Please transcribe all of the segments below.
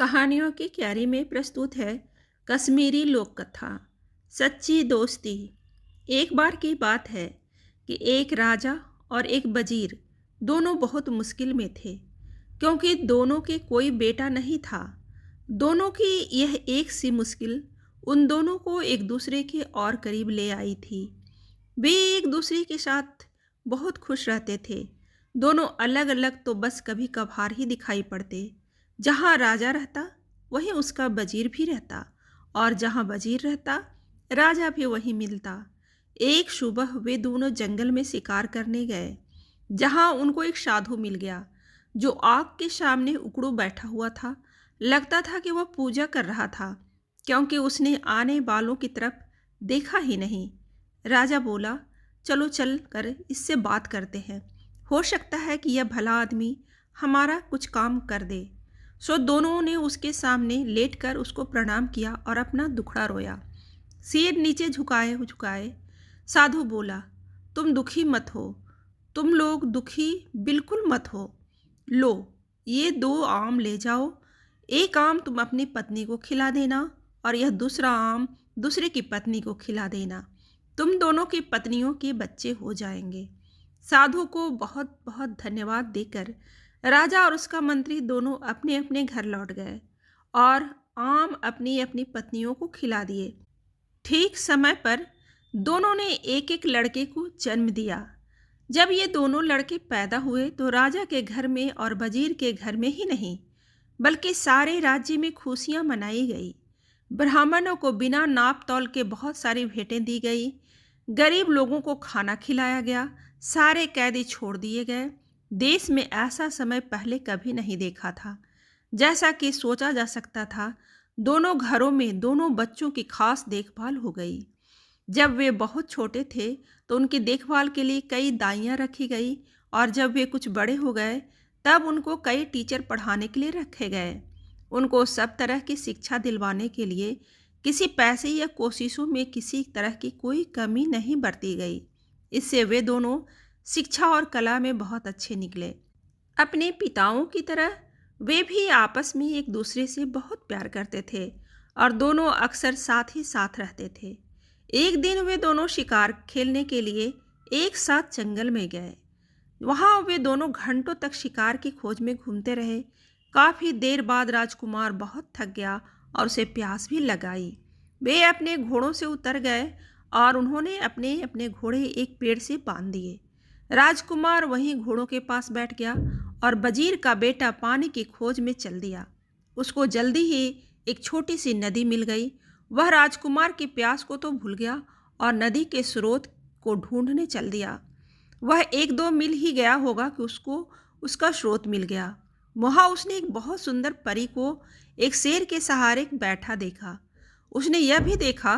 कहानियों की क्यारी में प्रस्तुत है कश्मीरी लोक कथा सच्ची दोस्ती। एक बार की बात है कि एक राजा और एक वजीर दोनों बहुत मुश्किल में थे, क्योंकि दोनों के कोई बेटा नहीं था। दोनों की यह एक सी मुश्किल उन दोनों को एक दूसरे के और करीब ले आई थी। वे एक दूसरे के साथ बहुत खुश रहते थे। दोनों अलग अलग तो बस कभी कभार ही दिखाई पड़ते। जहाँ राजा रहता वहीं उसका वजीर भी रहता, और जहाँ वजीर रहता राजा भी वहीं मिलता। एक सुबह वे दोनों जंगल में शिकार करने गए, जहाँ उनको एक साधु मिल गया जो आग के सामने उकड़ू बैठा हुआ था। लगता था कि वह पूजा कर रहा था, क्योंकि उसने आने वालों की तरफ देखा ही नहीं। राजा बोला, चलो चल कर इससे बात करते हैं, हो सकता है कि यह भला आदमी हमारा कुछ काम कर दे। सो दोनों ने उसके सामने लेटकर उसको प्रणाम किया और अपना दुखड़ा रोया, सिर नीचे झुकाए झुकाए। साधु बोला, तुम दुखी मत हो, तुम लोग दुखी बिल्कुल मत हो। लो, ये 2 आम ले जाओ। एक आम तुम अपनी पत्नी को खिला देना और यह दूसरा आम दूसरे की पत्नी को खिला देना। तुम दोनों की पत्नियों के बच्चे हो जाएंगे। साधु को बहुत बहुत धन्यवाद देकर राजा और उसका मंत्री दोनों अपने अपने घर लौट गए और आम अपनी अपनी पत्नियों को खिला दिए। ठीक समय पर दोनों ने एक एक लड़के को जन्म दिया। जब ये दोनों लड़के पैदा हुए तो राजा के घर में और वजीर के घर में ही नहीं, बल्कि सारे राज्य में खुशियां मनाई गई। ब्राह्मणों को बिना नाप तौल के बहुत सारी भेंटें दी गई। गरीब लोगों को खाना खिलाया गया। सारे कैदी छोड़ दिए गए। देश में ऐसा समय पहले कभी नहीं देखा था। जैसा कि सोचा जा सकता था, दोनों घरों में दोनों बच्चों की खास देखभाल हो गई। जब वे बहुत छोटे थे तो उनकी देखभाल के लिए कई दाइयाँ रखी गई, और जब वे कुछ बड़े हो गए तब उनको कई टीचर पढ़ाने के लिए रखे गए। उनको सब तरह की शिक्षा दिलवाने के लिए किसी पैसे या कोशिशों में किसी तरह की कोई कमी नहीं बरती गई। इससे वे दोनों शिक्षा और कला में बहुत अच्छे निकले। अपने पिताओं की तरह वे भी आपस में एक दूसरे से बहुत प्यार करते थे और दोनों अक्सर साथ ही साथ रहते थे। एक दिन वे दोनों शिकार खेलने के लिए एक साथ जंगल में गए। वहाँ वे दोनों घंटों तक शिकार की खोज में घूमते रहे। काफ़ी देर बाद राजकुमार बहुत थक गया और उसे प्यास भी लगाई। वे अपने घोड़ों से उतर गए और उन्होंने अपने अपने घोड़े एक पेड़ से बांध दिए। राजकुमार वहीं घोड़ों के पास बैठ गया और वजीर का बेटा पानी की खोज में चल दिया। उसको जल्दी ही एक छोटी सी नदी मिल गई। वह राजकुमार की प्यास को तो भूल गया और नदी के स्रोत को ढूंढने चल दिया। वह 1-2 मील ही गया होगा कि उसको उसका स्रोत मिल गया। वहाँ उसने एक बहुत सुंदर परी को एक शेर के सहारे बैठा देखा। उसने यह भी देखा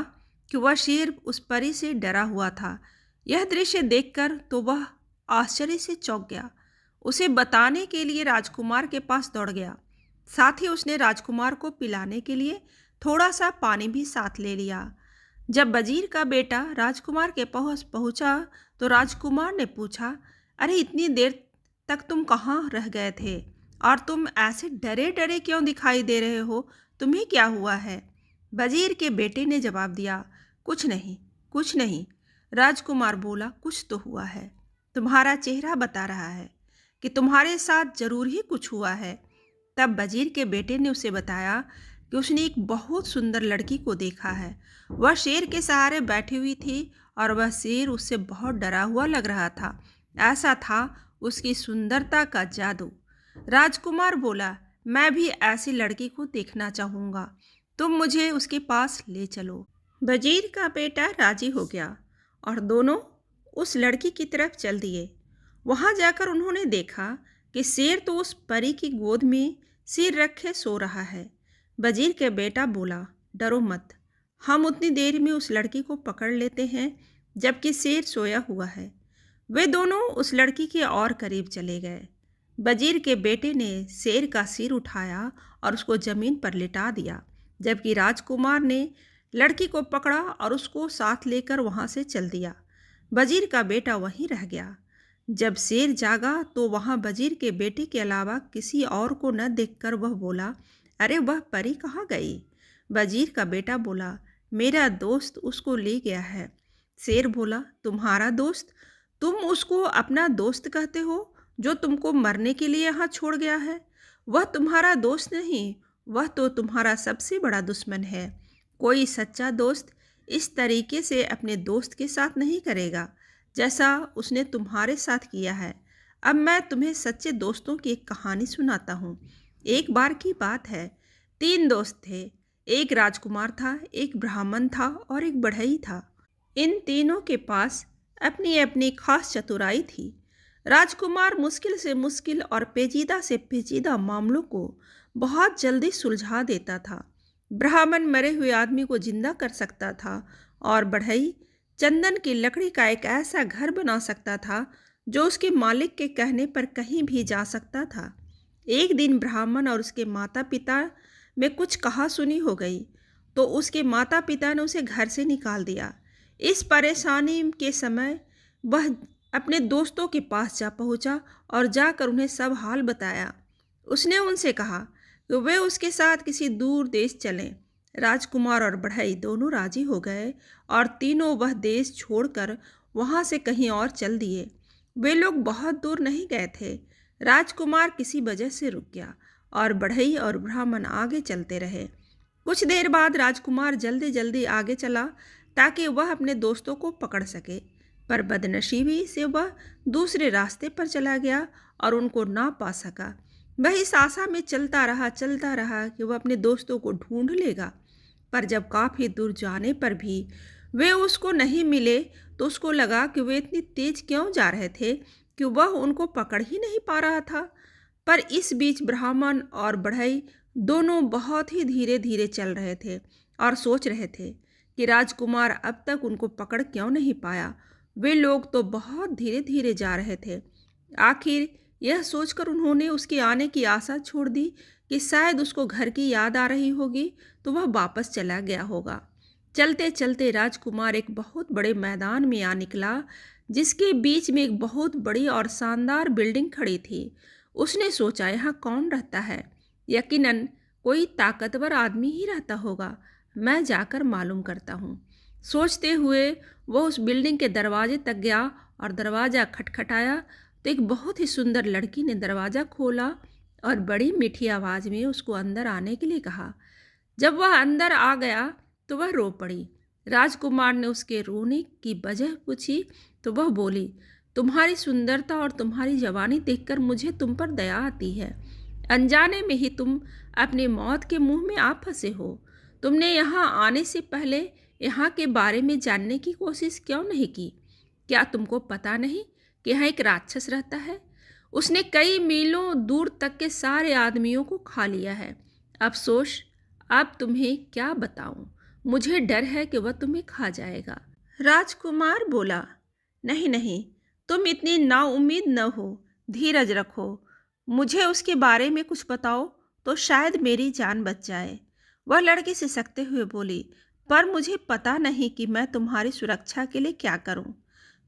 कि वह शेर उस परी से डरा हुआ था। यह दृश्य देखकर तो वह आश्चर्य से चौंक गया। उसे बताने के लिए राजकुमार के पास दौड़ गया। साथ ही उसने राजकुमार को पिलाने के लिए थोड़ा सा पानी भी साथ ले लिया। जब वजीर का बेटा राजकुमार के पास पहुंचा तो राजकुमार ने पूछा, अरे इतनी देर तक तुम कहाँ रह गए थे और तुम ऐसे डरे डरे क्यों दिखाई दे रहे हो? तुम्हें क्या हुआ है? वजीर के बेटे ने जवाब दिया, कुछ नहीं, कुछ नहीं। राजकुमार बोला, कुछ तो हुआ है। तुम्हारा चेहरा बता रहा है कि तुम्हारे साथ जरूर ही कुछ हुआ है। तब वजीर के बेटे ने उसे बताया कि उसने एक बहुत सुंदर लड़की को देखा है। वह शेर के सहारे बैठी हुई थी और वह शेर उससे बहुत डरा हुआ लग रहा था। ऐसा था उसकी सुंदरता का जादू। राजकुमार बोला, मैं भी ऐसी लड़की को देखना चाहूँगा, तुम मुझे उसके पास ले चलो। वजीर का बेटा राजी हो गया और दोनों उस लड़की की तरफ चल दिए। वहाँ जाकर उन्होंने देखा कि शेर तो उस परी की गोद में सिर रखे सो रहा है। वजीर के बेटा बोला, डरो मत, हम उतनी देर में उस लड़की को पकड़ लेते हैं जबकि शेर सोया हुआ है। वे दोनों उस लड़की के और करीब चले गए। वजीर के बेटे ने शेर का सिर उठाया और उसको ज़मीन पर लिटा दिया, जबकि राजकुमार ने लड़की को पकड़ा और उसको साथ लेकर वहाँ से चल दिया। वजीर का बेटा वहीं रह गया। जब शेर जागा तो वहाँ वजीर के बेटे के अलावा किसी और को न देखकर वह बोला, अरे वह परी कहाँ गई? वजीर का बेटा बोला, मेरा दोस्त उसको ले गया है। शेर बोला, तुम्हारा दोस्त? तुम उसको अपना दोस्त कहते हो जो तुमको मरने के लिए यहाँ छोड़ गया है? वह तुम्हारा दोस्त नहीं, वह तो तुम्हारा सबसे बड़ा दुश्मन है। कोई सच्चा दोस्त इस तरीके से अपने दोस्त के साथ नहीं करेगा जैसा उसने तुम्हारे साथ किया है। अब मैं तुम्हें सच्चे दोस्तों की एक कहानी सुनाता हूँ। एक बार की बात है, तीन दोस्त थे। एक राजकुमार था, एक ब्राह्मण था और एक बढ़ई था। इन तीनों के पास अपनी अपनी खास चतुराई थी। राजकुमार मुश्किल से मुश्किल और पेचीदा से पेचीदा मामलों को बहुत जल्दी सुलझा देता था। ब्राह्मण मरे हुए आदमी को जिंदा कर सकता था और बढ़ई चंदन की लकड़ी का एक ऐसा घर बना सकता था जो उसके मालिक के कहने पर कहीं भी जा सकता था। एक दिन ब्राह्मण और उसके माता पिता में कुछ कहासुनी हो गई तो उसके माता पिता ने उसे घर से निकाल दिया। इस परेशानी के समय वह अपने दोस्तों के पास जा पहुंचा और जाकर उन्हें सब हाल बताया। उसने उनसे कहा कि वे उसके साथ किसी दूर देश चलें। राजकुमार और बढ़ई दोनों राजी हो गए और तीनों वह देश छोड़कर वहां से कहीं और चल दिए। वे लोग बहुत दूर नहीं गए थे। राजकुमार किसी वजह से रुक गया और बढ़ई और ब्राह्मण आगे चलते रहे। कुछ देर बाद राजकुमार जल्दी जल्दी आगे चला ताकि वह अपने दोस्तों को पकड़ सके, पर बदनसीबी से वह दूसरे रास्ते पर चला गया और उनको ना पा सका। वह इस आशा में चलता रहा कि वह अपने दोस्तों को ढूंढ लेगा, पर जब काफ़ी दूर जाने पर भी वे उसको नहीं मिले तो उसको लगा कि वे इतनी तेज क्यों जा रहे थे कि वह उनको पकड़ ही नहीं पा रहा था। पर इस बीच ब्राह्मण और बढ़ई दोनों बहुत ही धीरे धीरे चल रहे थे और सोच रहे थे कि राजकुमार अब तक उनको पकड़ क्यों नहीं पाया। वे लोग तो बहुत धीरे धीरे जा रहे थे। आखिर यह सोचकर उन्होंने उसके आने की आशा छोड़ दी कि शायद उसको घर की याद आ रही होगी तो वह वापस चला गया होगा। चलते चलते राजकुमार एक बहुत बड़े मैदान में आ निकला जिसके बीच में एक बहुत बड़ी और शानदार बिल्डिंग खड़ी थी। उसने सोचा, यहाँ कौन रहता है? यकीनन कोई ताकतवर आदमी ही रहता होगा, मैं जाकर मालूम करता हूँ। सोचते हुए वह उस बिल्डिंग के दरवाजे तक गया और दरवाज़ा खटखटाया तो एक बहुत ही सुंदर लड़की ने दरवाज़ा खोला और बड़ी मीठी आवाज़ में उसको अंदर आने के लिए कहा। जब वह अंदर आ गया तो वह रो पड़ी। राजकुमार ने उसके रोने की वजह पूछी तो वह बोली, तुम्हारी सुंदरता और तुम्हारी जवानी देखकर मुझे तुम पर दया आती है। अनजाने में ही तुम अपनी मौत के मुंह में आ फंसे हो। तुमने यहाँ आने से पहले यहाँ के बारे में जानने की कोशिश क्यों नहीं की? क्या तुमको पता नहीं कि यहाँ एक राक्षस रहता है? उसने कई मीलों दूर तक के सारे आदमियों को खा लिया है। अफसोस, अब तुम्हें क्या बताऊं, मुझे डर है कि वह तुम्हें खा जाएगा। राजकुमार बोला, नहीं नहीं, तुम इतनी नाउम्मीद न हो, धीरज रखो। मुझे उसके बारे में कुछ बताओ तो शायद मेरी जान बच जाए। वह लड़की सिसकते हुए बोली, पर मुझे पता नहीं कि मैं तुम्हारी सुरक्षा के लिए क्या करूं।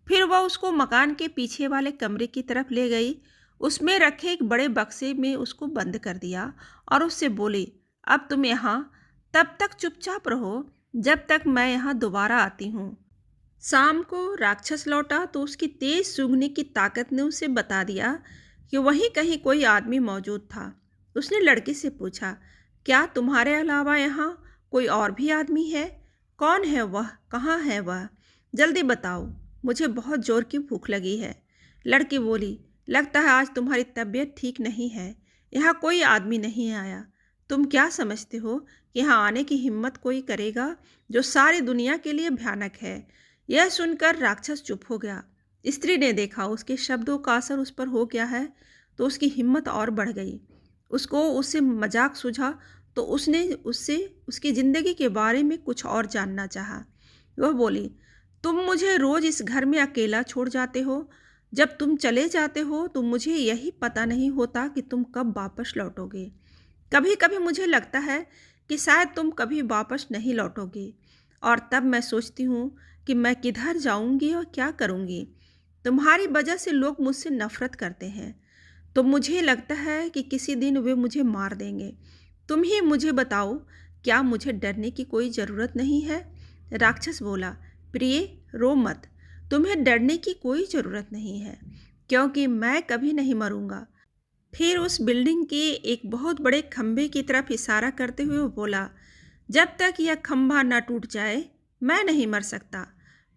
फिर वह उसको मकान के पीछे वाले कमरे की तरफ ले गई। उसमें रखे एक बड़े बक्से में उसको बंद कर दिया और उससे बोली, अब तुम यहाँ तब तक चुपचाप रहो जब तक मैं यहाँ दोबारा आती हूँ। शाम को राक्षस लौटा तो उसकी तेज सूंघने की ताकत ने उसे बता दिया कि वहीं कहीं कोई आदमी मौजूद था। उसने लड़की से पूछा, क्या तुम्हारे अलावा यहाँ कोई और भी आदमी है? कौन है वह? कहाँ है वह? जल्दी बताओ, मुझे बहुत ज़ोर की भूख लगी है। लड़की बोली, लगता है आज तुम्हारी तबीयत ठीक नहीं है। यहाँ कोई आदमी नहीं आया। तुम क्या समझते हो कि यहाँ आने की हिम्मत कोई करेगा जो सारी दुनिया के लिए भयानक है? यह सुनकर राक्षस चुप हो गया। स्त्री ने देखा उसके शब्दों का असर उस पर हो गया है तो उसकी हिम्मत और बढ़ गई। उसको उससे मजाक सूझा तो उसने उससे उसकी ज़िंदगी के बारे में कुछ और जानना चाहा। वह बोली, तुम मुझे रोज़ इस घर में अकेला छोड़ जाते हो। जब तुम चले जाते हो तो मुझे यही पता नहीं होता कि तुम कब वापस लौटोगे। कभी कभी मुझे लगता है कि शायद तुम कभी वापस नहीं लौटोगे और तब मैं सोचती हूँ कि मैं किधर जाऊंगी और क्या करूंगी। तुम्हारी वजह से लोग मुझसे नफरत करते हैं तो मुझे लगता है कि किसी दिन वे मुझे मार देंगे। तुम ही मुझे बताओ, क्या मुझे डरने की कोई ज़रूरत नहीं है? राक्षस बोला, प्रिय, रो मत। तुम्हें डरने की कोई ज़रूरत नहीं है, क्योंकि मैं कभी नहीं मरूंगा। फिर उस बिल्डिंग के एक बहुत बड़े खंभे की तरफ इशारा करते हुए वो बोला, जब तक यह खंभा न टूट जाए मैं नहीं मर सकता।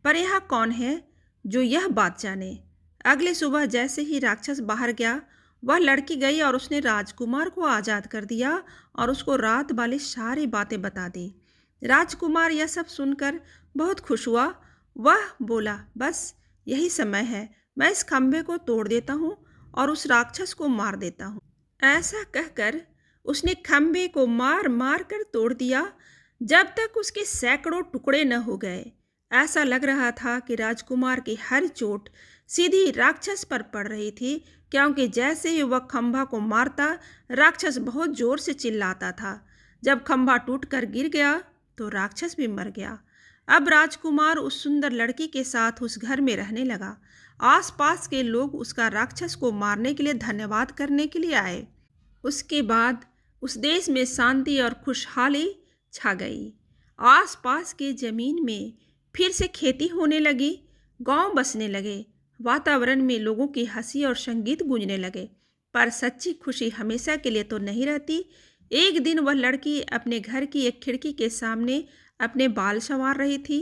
पर यहाँ कौन है जो यह बात जाने? अगली सुबह जैसे ही राक्षस बाहर गया, वह लड़की गई और उसने राजकुमार को आज़ाद कर दिया और उसको रात वाली सारी बातें बता दी। राजकुमार यह सब सुनकर बहुत खुश हुआ। वह बोला, बस यही समय है, मैं इस खंभे को तोड़ देता हूँ और उस राक्षस को मार देता हूँ। ऐसा कहकर उसने खंभे को मार मार कर तोड़ दिया, जब तक उसके सैकड़ों टुकड़े न हो गए। ऐसा लग रहा था कि राजकुमार की हर चोट सीधी राक्षस पर पड़ रही थी, क्योंकि जैसे ही वह खंभा को मारता, राक्षस बहुत जोर से चिल्लाता था। जब खंभा टूटकर गिर गया तो राक्षस भी मर गया। अब राजकुमार उस सुंदर लड़की के साथ उस घर में रहने लगा। आसपास के लोग उसका राक्षस को मारने के लिए धन्यवाद करने के लिए आए। उसके बाद उस देश में शांति और खुशहाली छा गई। आसपास के जमीन में फिर से खेती होने लगी, गांव बसने लगे, वातावरण में लोगों की हंसी और संगीत गूंजने लगे। पर सच्ची खुशी हमेशा के लिए तो नहीं रहती। एक दिन वह लड़की अपने घर की एक खिड़की के सामने अपने बाल संवार रही थी।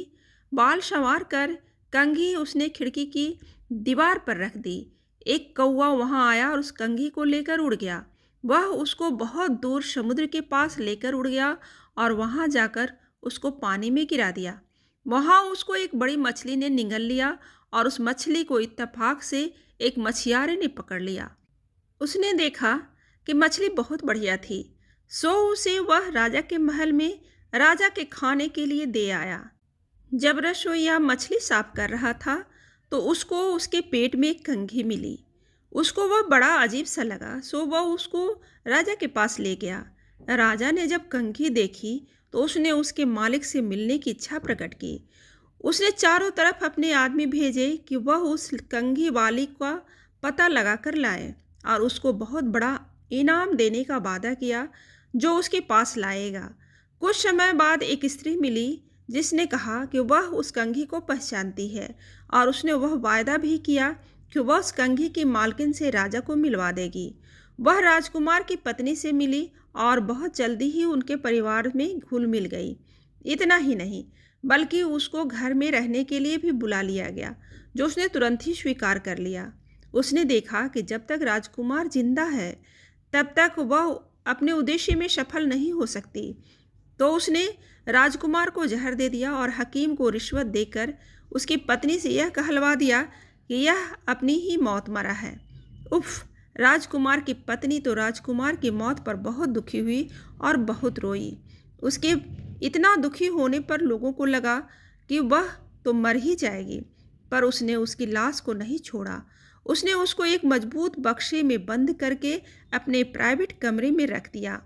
बाल संवार कर कंघी उसने खिड़की की दीवार पर रख दी। एक कौवा वहां आया और उस कंघी को लेकर उड़ गया। वह उसको बहुत दूर समुद्र के पास लेकर उड़ गया और वहां जाकर उसको पानी में गिरा दिया। वहां उसको एक बड़ी मछली ने निगल लिया और उस मछली को इत्तेफाक से एक मछियारे ने पकड़ लिया। उसने देखा कि मछली बहुत बढ़िया थी, सो उसे वह राजा के महल में राजा के खाने के लिए दे आया। जब रसोइया मछली साफ कर रहा था तो उसको उसके पेट में एक कंघी मिली। उसको वह बड़ा अजीब सा लगा, सो वह उसको राजा के पास ले गया। राजा ने जब कंघी देखी तो उसने उसके मालिक से मिलने की इच्छा प्रकट की। उसने चारों तरफ अपने आदमी भेजे कि वह उस कंघी वाली का पता लगा कर लाए और उसको बहुत बड़ा इनाम देने का वादा किया जो उसके पास लाएगा। कुछ समय बाद एक स्त्री मिली जिसने कहा कि वह उस कंघी को पहचानती है और उसने वह वायदा भी किया कि वह उस कंघी की मालकिन से राजा को मिलवा देगी। वह राजकुमार की पत्नी से मिली और बहुत जल्दी ही उनके परिवार में घुल मिल गई। इतना ही नहीं, बल्कि उसको घर में रहने के लिए भी बुला लिया गया, जो उसने तुरंत ही स्वीकार कर लिया। उसने देखा कि जब तक राजकुमार जिंदा है तब तक वह अपने उद्देश्य में सफल नहीं हो सकती। तो उसने राजकुमार को जहर दे दिया और हकीम को रिश्वत देकर उसकी पत्नी से यह कहलवा दिया कि यह अपनी ही मौत मरा है। उफ! राजकुमार की पत्नी तो राजकुमार की मौत पर बहुत दुखी हुई और बहुत रोई। उसके इतना दुखी होने पर लोगों को लगा कि वह तो मर ही जाएगी, पर उसने उसकी लाश को नहीं छोड़ा। उसने उसको एक मजबूत बक्से में बंद करके अपने प्राइवेट कमरे में रख दिया।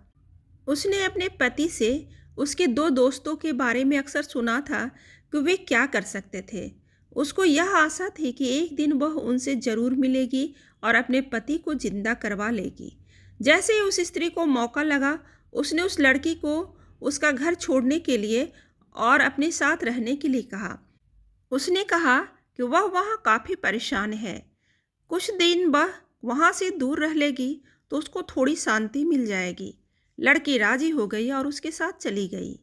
उसने अपने पति से उसके दो दोस्तों के बारे में अक्सर सुना था कि वे क्या कर सकते थे। उसको यह आशा थी कि एक दिन वह उनसे जरूर मिलेगी और अपने पति को जिंदा करवा लेगी। जैसे ही उस स्त्री को मौका लगा, उसने उस लड़की को उसका घर छोड़ने के लिए और अपने साथ रहने के लिए कहा। उसने कहा कि वह वहाँ काफ़ी परेशान है, कुछ दिन वह वहाँ से दूर रह लेगी तो उसको थोड़ी शांति मिल जाएगी। लड़की राजी हो गई और उसके साथ चली गई।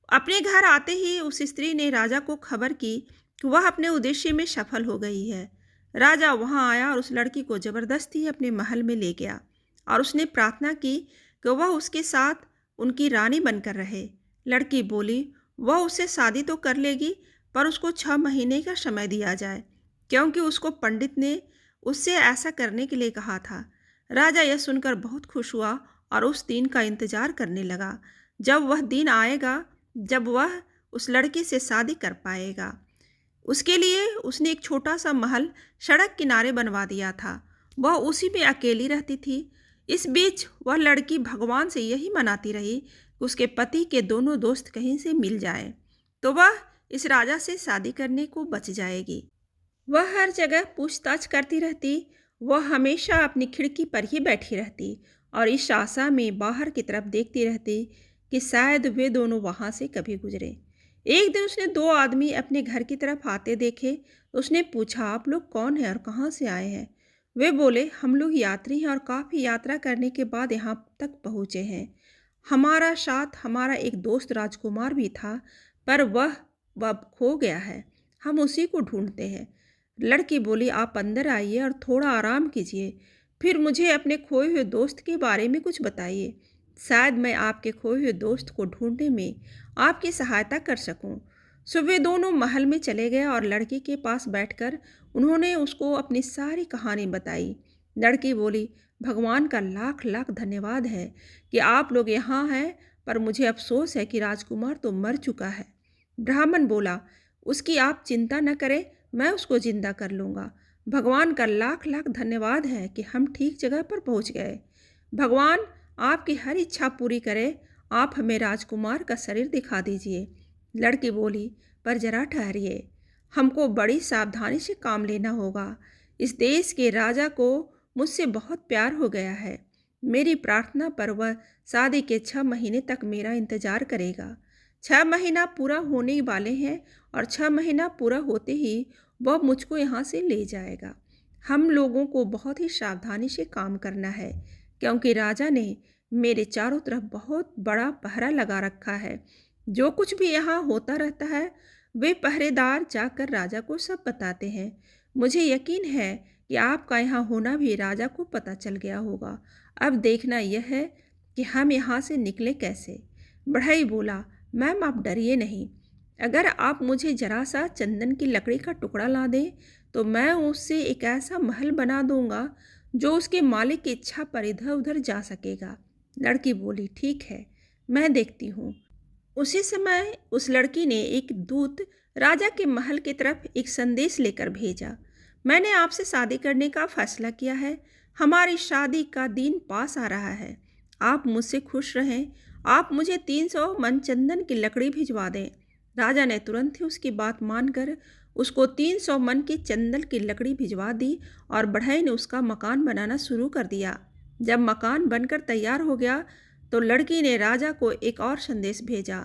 अपने घर आते ही उस स्त्री ने राजा को खबर की कि वह अपने उद्देश्य में सफल हो गई है। राजा वहाँ आया और उस लड़की को ज़बरदस्ती अपने महल में ले गया और उसने प्रार्थना की कि वह उसके साथ उनकी रानी बनकर रहे। लड़की बोली वह उससे शादी तो कर लेगी, पर उसको 6 महीने का समय दिया जाए, क्योंकि उसको पंडित ने उससे ऐसा करने के लिए कहा था। राजा यह सुनकर बहुत खुश हुआ और उस दिन का इंतजार करने लगा, जब वह दिन आएगा जब वह उस लड़की से शादी कर पाएगा। उसके लिए उसने एक छोटा सा महल सड़क किनारे बनवा दिया था। वह उसी में अकेली रहती थी। इस बीच वह लड़की भगवान से यही मनाती रही कि उसके पति के दोनों दोस्त कहीं से मिल जाए तो वह इस राजा से शादी करने को बच जाएगी। वह हर जगह पूछताछ करती रहती। वह हमेशा अपनी खिड़की पर ही बैठी रहती और इस आशा में बाहर की तरफ देखती रहती कि शायद वे दोनों वहाँ से कभी गुजरे। एक दिन उसने दो आदमी अपने घर की तरफ आते देखे तो उसने पूछा, आप लोग कौन हैं और कहाँ से आए हैं? वे बोले, हम लोग यात्री हैं और काफ़ी यात्रा करने के बाद यहाँ तक पहुँचे हैं। हमारा साथ हमारा एक दोस्त राजकुमार भी था, पर वह अब खो गया है। हम उसी को ढूंढते हैं। लड़की बोली, आप अंदर आइए और थोड़ा आराम कीजिए, फिर मुझे अपने खोए हुए दोस्त के बारे में कुछ बताइए। शायद मैं आपके खोए हुए दोस्त को ढूंढने में आपकी सहायता कर सकूं। सो वे दोनों महल में चले गए और लड़की के पास बैठकर उन्होंने उसको अपनी सारी कहानी बताई। लड़की बोली, भगवान का लाख लाख धन्यवाद है कि आप लोग यहाँ हैं, पर मुझे अफसोस है कि राजकुमार तो मर चुका है। ब्राह्मण बोला, उसकी आप चिंता न करें, मैं उसको जिंदा कर लूँगा। भगवान का लाख लाख धन्यवाद है कि हम ठीक जगह पर पहुँच गए। भगवान आपकी हर इच्छा पूरी करे। आप हमें राजकुमार का शरीर दिखा दीजिए। लड़की बोली, पर जरा ठहरिए, हमको बड़ी सावधानी से काम लेना होगा। इस देश के राजा को मुझसे बहुत प्यार हो गया है। मेरी प्रार्थना पर वह शादी के 6 महीने तक मेरा इंतजार करेगा। 6 महीना पूरा होने वाले हैं और 6 महीना पूरा होते ही वह मुझको यहाँ से ले जाएगा। हम लोगों को बहुत ही सावधानी से काम करना है, क्योंकि राजा ने मेरे चारों तरफ बहुत बड़ा पहरा लगा रखा है। जो कुछ भी यहाँ होता रहता है, वे पहरेदार जाकर राजा को सब बताते हैं। मुझे यकीन है कि आपका यहाँ होना भी राजा को पता चल गया होगा। अब देखना यह है कि हम यहाँ से निकले कैसे। बढ़ई बोला, मैम आप डरिए नहीं। अगर आप मुझे जरा सा चंदन की लकड़ी का टुकड़ा ला दें तो मैं उससे एक ऐसा महल बना दूंगा जो उसके मालिक की इच्छा पर इधर उधर जा सकेगा। लड़की बोली, ठीक है, मैं देखती हूँ। उसी समय उस लड़की ने एक दूत राजा के महल की तरफ एक संदेश लेकर भेजा। मैंने आपसे शादी करने का फैसला किया है। हमारी शादी का दिन पास आ रहा है। आप मुझसे खुश रहें। आप मुझे 300 मन चंदन की लकड़ी भिजवा दें। राजा ने तुरंत ही उसकी बात मानकर उसको 300 मन की चंदन की लकड़ी भिजवा दी और बढ़ई ने उसका मकान बनाना शुरू कर दिया। जब मकान बनकर तैयार हो गया तो लड़की ने राजा को एक और संदेश भेजा,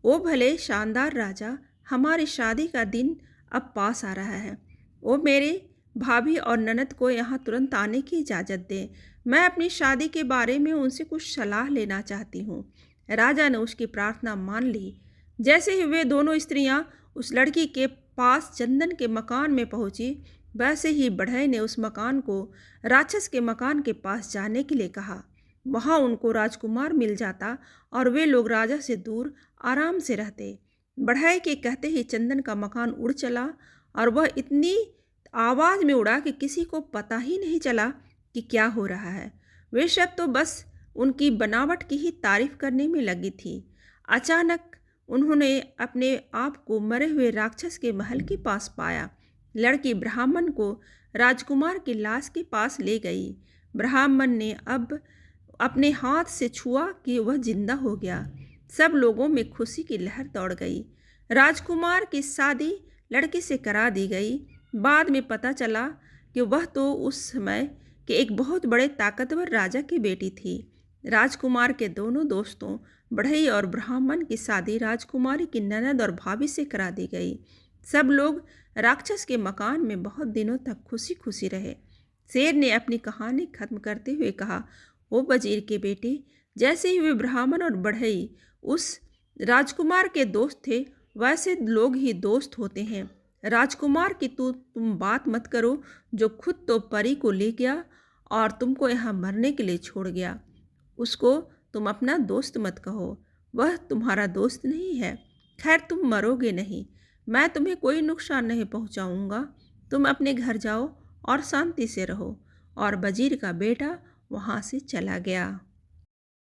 ओ भले शानदार राजा, हमारी शादी का दिन अब पास आ रहा है। ओ मेरे भाभी और ननद को यहाँ तुरंत आने की इजाज़त दें। मैं अपनी शादी के बारे में उनसे कुछ सलाह लेना चाहती हूँ। राजा ने उसकी प्रार्थना मान ली। जैसे ही वे दोनों स्त्रियाँ उस लड़की के पास चंदन के मकान में पहुँची, वैसे ही बढ़ई ने उस मकान को राक्षस के मकान के पास जाने के लिए कहा। वहाँ उनको राजकुमार मिल जाता और वे लोग राजा से दूर आराम से रहते। बढ़ई के कहते ही चंदन का मकान उड़ चला और वह इतनी आवाज़ में उड़ा कि किसी को पता ही नहीं चला कि क्या हो रहा है। वे सब तो बस उनकी बनावट की ही तारीफ करने में लगी थी। अचानक उन्होंने अपने आप को मरे हुए राक्षस के महल के पास पाया। लड़की ब्राह्मण को राजकुमार की लाश के पास ले गई। ब्राह्मण ने अब अपने हाथ से छुआ कि वह जिंदा हो गया। सब लोगों में खुशी की लहर दौड़ गई। राजकुमार की शादी लड़की से करा दी गई। बाद में पता चला कि वह तो उस समय के एक बहुत बड़े ताकतवर राजा की बेटी थी। राजकुमार के दोनों दोस्तों बढ़ई और ब्राह्मण की शादी राजकुमारी की ननद और भाभी से करा दी गई। सब लोग राक्षस के मकान में बहुत दिनों तक खुशी खुशी रहे। शेर ने अपनी कहानी खत्म करते हुए कहा, ओ वजीर के बेटे, जैसे ही वे ब्राह्मण और बढ़ई उस राजकुमार के दोस्त थे, वैसे लोग ही दोस्त होते हैं। राजकुमार की तो तुम बात मत करो, जो खुद तो परी को ले गया और तुमको यहाँ मरने के लिए छोड़ गया। उसको तुम अपना दोस्त मत कहो, वह तुम्हारा दोस्त नहीं है। खैर, तुम मरोगे नहीं, मैं तुम्हें कोई नुकसान नहीं पहुँचाऊँगा। तुम अपने घर जाओ और शांति से रहो। और वजीर का बेटा वहाँ से चला गया।